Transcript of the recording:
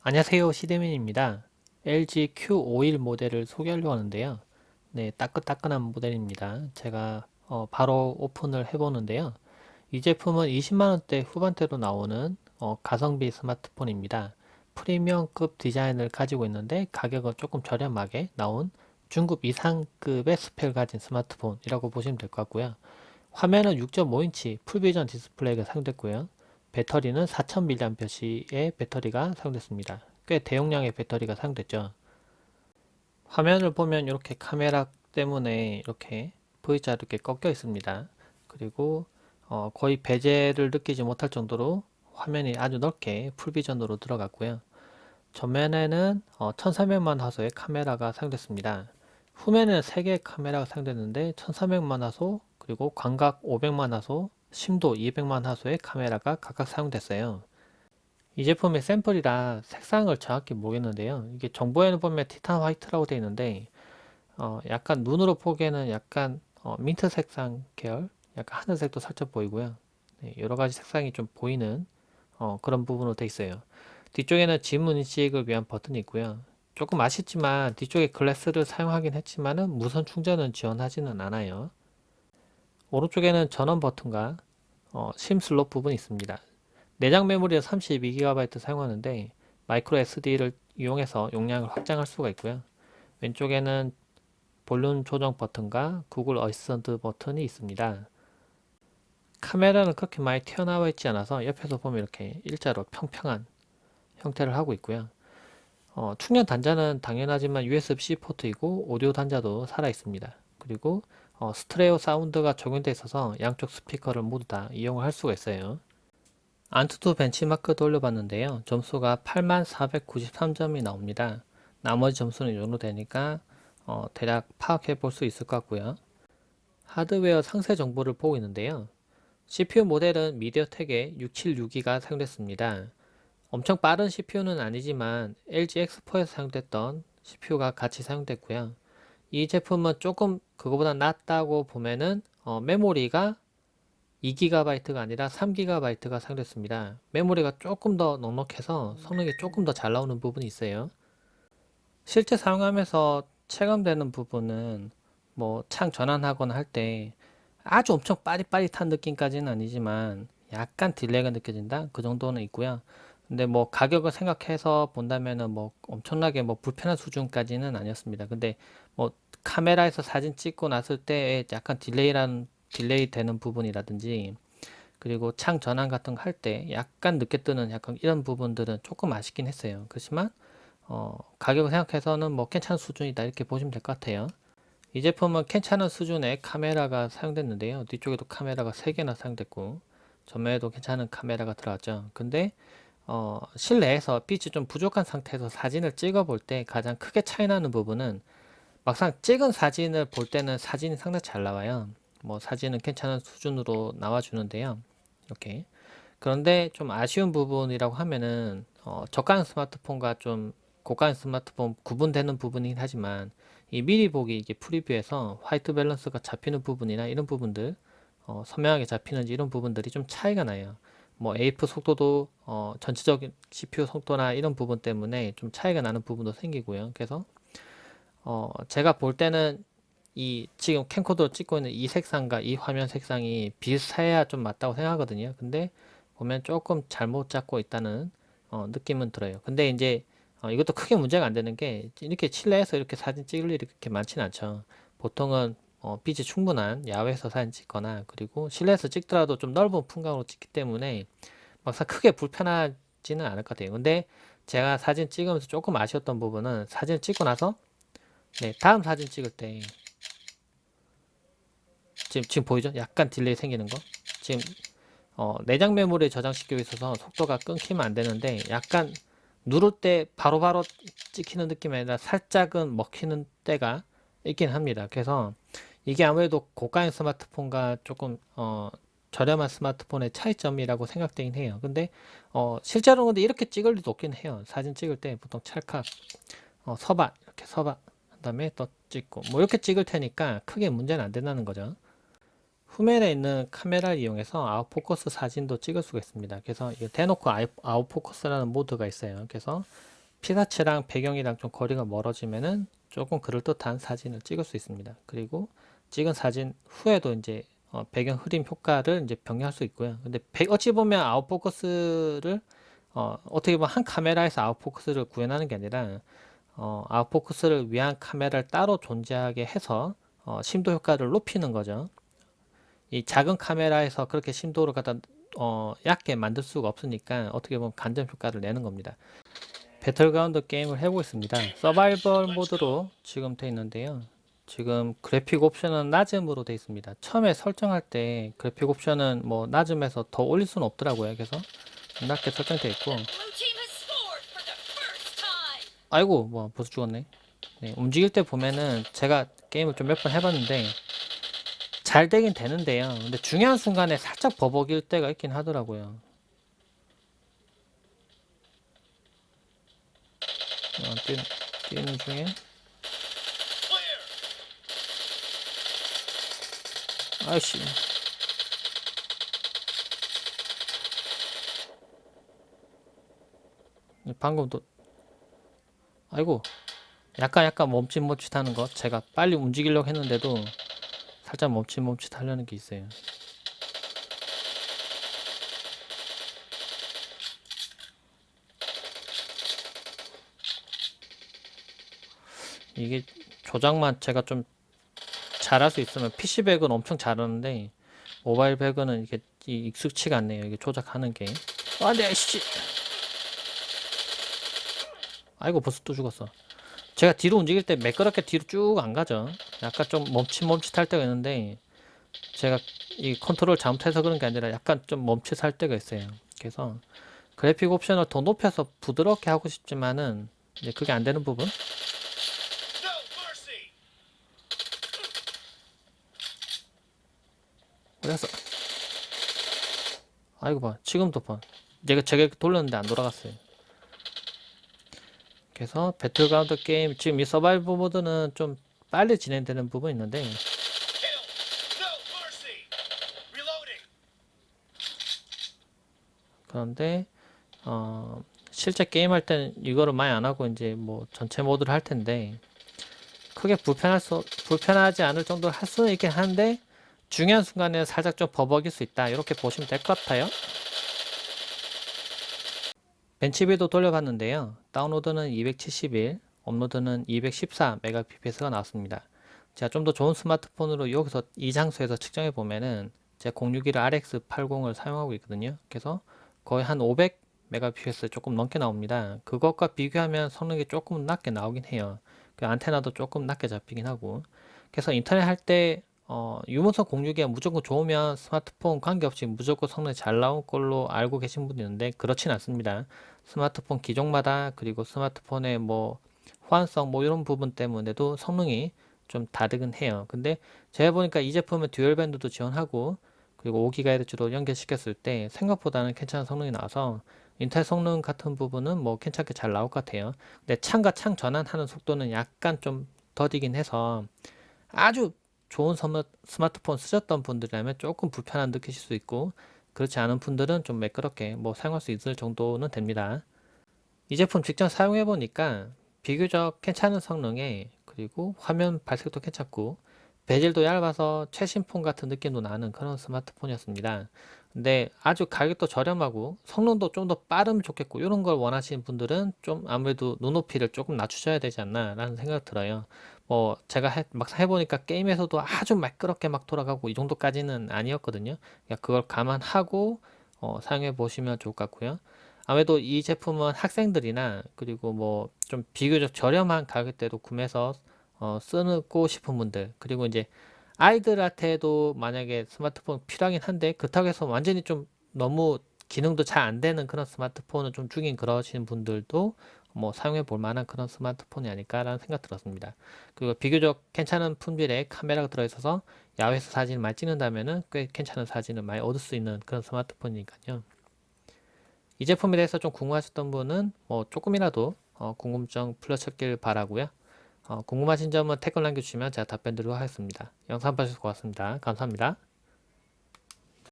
안녕하세요. 시대민입니다. LG Q51 모델을 소개하려고 하는데요. 네, 따끈따끈한 모델입니다. 제가 바로 오픈을 해보는데요. 이 제품은 20만원대 후반대로 나오는 가성비 스마트폰입니다. 프리미엄급 디자인을 가지고 있는데 가격은 조금 저렴하게 나온 중급 이상급의 스펙을 가진 스마트폰이라고 보시면 될 것 같고요. 화면은 6.5인치 풀비전 디스플레이가 사용됐고요. 배터리는 4000mAh의 배터리가 사용됐습니다. 꽤 대용량의 배터리가 사용됐죠. 화면을 보면 이렇게 카메라 때문에 이렇게 V자 이렇게 꺾여 있습니다. 그리고 거의 베젤을 느끼지 못할 정도로 화면이 아주 넓게 풀비전으로 들어갔고요. 전면에는 1300만 화소의 카메라가 사용됐습니다. 후면에는 3개의 카메라가 사용됐는데 1300만 화소, 그리고 광각 500만 화소, 심도 200만 화소의 카메라가 각각 사용됐어요. 이 제품의 샘플이라 색상을 정확히 모르겠는데요. 이게 정보에는 보면 티탄 화이트라고 되어 있는데 약간 눈으로 보기에는 약간 민트 색상 계열, 약간 하늘색도 살짝 보이고요. 네, 여러 가지 색상이 좀 보이는 그런 부분으로 되어 있어요. 뒤쪽에는 지문 인식을 위한 버튼이 있고요. 조금 아쉽지만 뒤쪽에 글래스를 사용하긴 했지만은 무선 충전은 지원하지는 않아요. 오른쪽에는 전원 버튼과 심 슬롯 부분이 있습니다. 내장 메모리는 32GB 사용하는데 마이크로 SD를 이용해서 용량을 확장할 수가 있고요. 왼쪽에는 볼륨 조정 버튼과 구글 어시스턴트 버튼이 있습니다. 카메라는 그렇게 많이 튀어나와 있지 않아서 옆에서 보면 이렇게 일자로 평평한 형태를 하고 있고요. 충전 단자는 당연하지만 USB-C 포트이고 오디오 단자도 살아 있습니다. 그리고 스트레오 사운드가 적용되어 있어서 양쪽 스피커를 모두 다 이용을 할 수가 있어요. 안투투 벤치마크 돌려봤는데요. 점수가 8493점이 나옵니다. 나머지 점수는 이 정도 되니까 대략 파악해 볼 수 있을 것 같고요. 하드웨어 상세 정보를 보고 있는데요. CPU 모델은 미디어텍의 676기가 사용됐습니다. 엄청 빠른 CPU는 아니지만 LG X4에서 사용됐던 CPU가 같이 사용됐고요. 이 제품은 조금 그거보다 낫다고 보면은 메모리가 2GB가 아니라 3GB가 사용됐습니다. 메모리가 조금 더 넉넉해서 성능이 조금 더 잘 나오는 부분이 있어요. 실제 사용하면서 체감되는 부분은 뭐 창 전환하거나 할 때 아주 엄청 빠릿빠릿한 느낌까지는 아니지만 약간 딜레이가 느껴진다 그 정도는 있고요. 근데 뭐 가격을 생각해서 본다면은 뭐 엄청나게 뭐 불편한 수준까지는 아니었습니다. 근데 뭐 카메라에서 사진 찍고 났을 때 약간 딜레이 되는 부분이라든지, 그리고 창 전환 같은 거 할 때 약간 늦게 뜨는 약간 이런 부분들은 조금 아쉽긴 했어요. 그렇지만 가격을 생각해서는 뭐 괜찮은 수준이다 이렇게 보시면 될 것 같아요. 이 제품은 괜찮은 수준의 카메라가 사용됐는데요. 뒤쪽에도 카메라가 3개나 사용됐고 전면에도 괜찮은 카메라가 들어갔죠. 근데 실내에서 빛이 좀 부족한 상태에서 사진을 찍어 볼 때 가장 크게 차이 나는 부분은 막상 찍은 사진을 볼 때는 사진이 상당히 잘 나와요. 뭐 사진은 괜찮은 수준으로 나와 주는데요. 이렇게. 그런데 좀 아쉬운 부분이라고 하면은 저가형 스마트폰과 좀 고가형 스마트폰 구분되는 부분이긴 하지만 이 미리 보기 이게 프리뷰에서 화이트 밸런스가 잡히는 부분이나 이런 부분들, 선명하게 잡히는지 이런 부분들이 좀 차이가 나요. 뭐 AF 속도도 전체적인 CPU 속도나 이런 부분 때문에 좀 차이가 나는 부분도 생기고요. 그래서 제가 볼 때는 이 지금 캠코더로 찍고 있는 이 색상과 이 화면 색상이 비슷해야 좀 맞다고 생각하거든요. 근데 보면 조금 잘못 잡고 있다는 느낌은 들어요. 근데 이제 이것도 크게 문제가 안 되는 게 이렇게 실내에서 이렇게 사진 찍을 일이 그렇게 많지는 않죠. 보통은 빛이 충분한 야외에서 사진 찍거나, 그리고 실내에서 찍더라도 좀 넓은 풍광으로 찍기 때문에 막상 크게 불편하지는 않을 것 같아요. 근데 제가 사진 찍으면서 조금 아쉬웠던 부분은 사진을 찍고 나서 네, 다음 사진 찍을 때 지금 보이죠? 약간 딜레이 생기는 거. 지금 내장 메모리에 저장시키고 있어서 속도가 끊기면 안 되는데 약간 누를 때 바로바로 찍히는 느낌이 아니라 살짝은 먹히는 때가 있긴 합니다. 그래서 이게 아무래도 고가의 스마트폰과 조금 저렴한 스마트폰의 차이점이라고 생각되긴 해요. 근데 실제로 근데 이렇게 찍을 일도 없긴 해요. 사진 찍을 때 보통 찰칵 서봐 이렇게 서봐 한 다음에 또 찍고 뭐 이렇게 찍을 테니까 크게 문제는 안 된다는 거죠. 후면에 있는 카메라를 이용해서 아웃포커스 사진도 찍을 수가 있습니다. 그래서 이거 대놓고 아웃포커스라는 모드가 있어요. 그래서 피사체랑 배경이랑 좀 거리가 멀어지면은 조금 그럴듯한 사진을 찍을 수 있습니다. 그리고 찍은 사진 후에도 이제 배경 흐림 효과를 이제 변경할 수 있고요. 근데 어찌 보면 아웃포커스를 어떻게 보면 한 카메라에서 아웃포커스를 구현하는 게 아니라 아웃포커스를 위한 카메라를 따로 존재하게 해서 심도 효과를 높이는 거죠. 이 작은 카메라에서 그렇게 심도를 갖다 얕게 만들 수가 없으니까 어떻게 보면 간접 효과를 내는 겁니다. 배틀그라운드 게임을 해보겠습니다. 서바이벌 모드로 지금 돼 있는데요. 지금 그래픽 옵션은 낮음으로 돼 있습니다. 처음에 설정할 때 그래픽 옵션은 뭐 낮음에서 더 올릴 수는 없더라고요. 그래서 낮게 설정돼 있고, 아이고 뭐 벌써 죽었네. 네, 움직일 때 보면은 제가 게임을 좀 몇 번 해봤는데 잘 되긴 되는데요. 근데 중요한 순간에 살짝 버벅일 때가 있긴 하더라고요. 뛰는 중에 아이씨, 방금도 아이고 약간 멈칫멈칫하는 것, 제가 빨리 움직이려고 했는데도 살짝 멈칫멈칫하려는 게 있어요. 이게 조작만 제가 좀 잘할 수 있으면 PC백은 엄청 잘하는데 모바일 배그는 이게 익숙치가 않네요. 이게 조작하는 게. 네, 씨. 아이고 벌써 또 죽었어. 제가 뒤로 움직일 때 매끄럽게 뒤로 쭉 안 가죠. 약간 좀 멈칫멈칫할 때가 있는데 제가 이 컨트롤 잘못해서 그런 게 아니라 약간 좀 멈칫할 때가 있어요. 그래서 그래픽 옵션을 더 높여서 부드럽게 하고 싶지만은 이제 그게 안 되는 부분. 그래서 아이고 봐, 지금도 봐, 제가 돌렸는데 안 돌아갔어요. 그래서 배틀그라운드 게임 지금 이 서바이벌 모드는 좀 빨리 진행되는 부분이 있는데 그런데 실제 게임할 때는 이거를 많이 안 하고 이제 뭐 전체 모드를 할 텐데 크게 불편하지 않을 정도로 할 수는 있긴 한데 중요한 순간에 살짝 좀 버벅일 수 있다, 이렇게 보시면 될 것 같아요. 벤치비도 돌려봤는데요. 다운로드는 271, 업로드는 214Mbps가 나왔습니다. 제가 좀 더 좋은 스마트폰으로 여기서 이 장소에서 측정해 보면은 제가 061 RX 80을 사용하고 있거든요. 그래서 거의 한 500Mbps 조금 넘게 나옵니다. 그것과 비교하면 성능이 조금 낮게 나오긴 해요. 그 안테나도 조금 낮게 잡히긴 하고. 그래서 인터넷 할 때 유무선 061가 무조건 좋으면 스마트폰 관계없이 무조건 성능이 잘 나온 걸로 알고 계신 분이 있는데 그렇진 않습니다. 스마트폰 기종마다, 그리고 스마트폰의 뭐 호환성 뭐 이런 부분 때문에도 성능이 좀 다르긴 해요. 근데 제가 보니까 이 제품은 듀얼 밴드도 지원하고 그리고 5GHz로 연결시켰을 때 생각보다는 괜찮은 성능이 나와서 인텔 성능 같은 부분은 뭐 괜찮게 잘 나올 것 같아요. 근데 창과 창 전환하는 속도는 약간 좀 더디긴 해서 아주 좋은 스마트폰 쓰셨던 분들이라면 조금 불편함 느끼실 수 있고, 그렇지 않은 분들은 좀 매끄럽게 뭐 사용할 수 있을 정도는 됩니다. 이 제품 직접 사용해 보니까 비교적 괜찮은 성능에, 그리고 화면 발색도 괜찮고 베젤도 얇아서 최신 폰 같은 느낌도 나는 그런 스마트폰이었습니다. 근데 아주 가격도 저렴하고 성능도 좀 더 빠르면 좋겠고 이런 걸 원하시는 분들은 좀 아무래도 눈높이를 조금 낮추셔야 되지 않나 라는 생각 들어요. 뭐 제가 막상 해보니까 게임에서도 아주 매끄럽게 막 돌아가고 이 정도까지는 아니었거든요. 그러니까 그걸 감안하고 사용해 보시면 좋을 것 같고요. 아무래도 이 제품은 학생들이나 그리고 뭐 좀 비교적 저렴한 가격대로 구매해서 쓰고 싶은 분들, 그리고 이제 아이들한테도 만약에 스마트폰 필요하긴 한데 그렇다고 해서 완전히 좀 너무 기능도 잘 안 되는 그런 스마트폰을 좀 주긴 그러시는 분들도 뭐 사용해 볼 만한 그런 스마트폰이 아닐까라는 생각 들었습니다. 그리고 비교적 괜찮은 품질의 카메라가 들어있어서 야외에서 사진을 많이 찍는다면은 꽤 괜찮은 사진을 많이 얻을 수 있는 그런 스마트폰이니까요. 이 제품에 대해서 좀 궁금하셨던 분은 뭐 조금이라도 궁금증 풀어쳤길 바라고요. 궁금하신 점은 댓글 남겨주시면 제가 답변 드리도록 하겠습니다. 영상 봐주셔서 고맙습니다. 감사합니다.